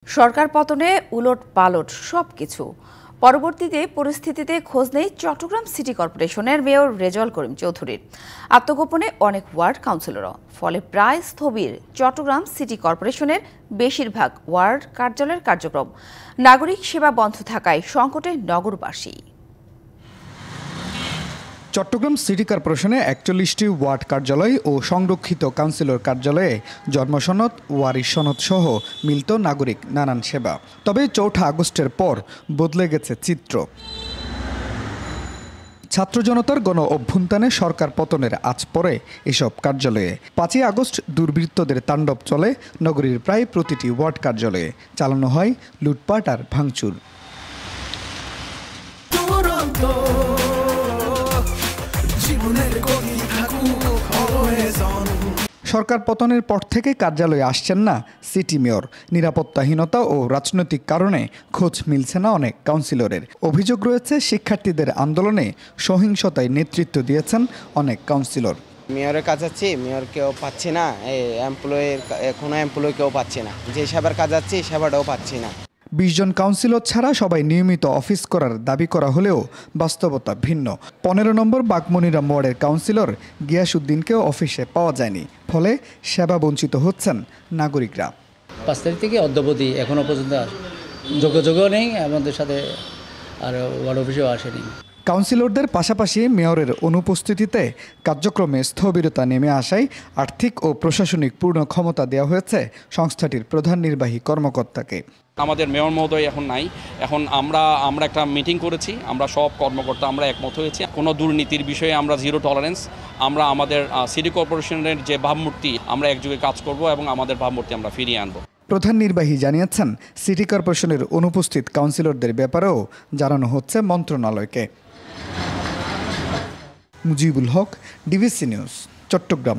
সরকার পতনে উলটপালট সবকিছু। পরবর্তীতে পরিস্থিতিতে খোঁজ নেই চট্টগ্রাম সিটি কর্পোরেশনের মেয়র রেজাউল করিম চৌধুরীর। আত্মগোপনে অনেক ওয়ার্ড কাউন্সিলরও, ফলে প্রায় স্থবির চট্টগ্রাম সিটি কর্পোরেশনের বেশিরভাগ ওয়ার্ড কার্যালয়ের কার্যক্রম। নাগরিক সেবা বন্ধ থাকায় সংকটে নগরবাসী। চট্টগ্রাম সিটি কর্পোরেশনে ৪১টি ওয়ার্ড কার্যালয় ও সংরক্ষিত কাউন্সিলর কার্যালয়ে জন্মসনদ, ওয়ারিশ সনদ সহ মিলত নাগরিক নানান সেবা। তবে ৪ঠা আগস্টের পর বদলে গেছে চিত্র। ছাত্র জনতার গণ অভ্যুত্থানে সরকার পতনের আজ পরে এসব কার্যালয়ে ৫ই আগস্ট দুর্বৃত্তদের তাণ্ডব চলে নগরীর প্রায় প্রতিটি ওয়ার্ড কার্যালয়ে। চালানো হয় লুটপাট আর ভাঙচুর। সরকার পতনের পর থেকে কার্যালয়ে আসছেন না সিটি মেয়র। নিরাপত্তাহীনতা ও রাজনৈতিক কারণে খোঁজ মিলছে না অনেক কাউন্সিলরের। অভিযোগ রয়েছে শিক্ষার্থীদের আন্দোলনে সহিংসতায় নেতৃত্ব দিয়েছেন অনেক কাউন্সিলর। মেয়রের কাজ আছে, মেয়র কেউ পাচ্ছি না, কোনো এমপ্লয় কেউ পাচ্ছি না, যে সেবার কাজ আছে সেবাটাও পাচ্ছি না। ২০ জন কাউন্সিলর ছাড়া সবাই নিয়মিত অফিস করার দাবি করা হলেও বাস্তবতা ভিন্ন। ১৫ নম্বর বাগমনিরা ওয়ার্ডের কাউন্সিলর গিয়াসউদ্দিনকেও অফিসে পাওয়া যায়নি, ফলে সেবা বঞ্চিত হচ্ছেন নাগরিকরা। ৫ তারিখ থেকে অদ্যাবধি এখনও পর্যন্ত যোগাযোগও নেই, আমাদের সাথে আর ওয়ার্ড অফিসেও আসেনি। কাউন্সিলরদের পাশাপাশি মেয়রের অনুপস্থিতিতে কার্যক্রমে স্থবিরতা নেমে আসায় আর্থিক ও প্রশাসনিক পূর্ণ ক্ষমতা দেওয়া হয়েছে সংস্থাটির প্রধান নির্বাহী কর্মকর্তাকে। আমাদের মেয়র মহোদয় এখন নাই। এখন আমরা একটা মিটিং করেছি, আমরা সব কর্মকর্তা আমরা একমত হয়েছি কোনো দুর্নীতির বিষয়ে আমরা জিরো টলারেন্স। আমরা আমাদের সিটি কর্পোরেশনের যে ভাবমূর্তি আমরা একযোগে কাজ করব এবং আমাদের ভাবমূর্তি আমরা ফিরিয়ে আনব। প্রধান নির্বাহী জানিয়েছেন সিটি কর্পোরেশনের অনুপস্থিত কাউন্সিলরদের ব্যাপারেও জানানো হচ্ছে মন্ত্রণালয়কে। Mujibul Haque, DBC news, Chittagong.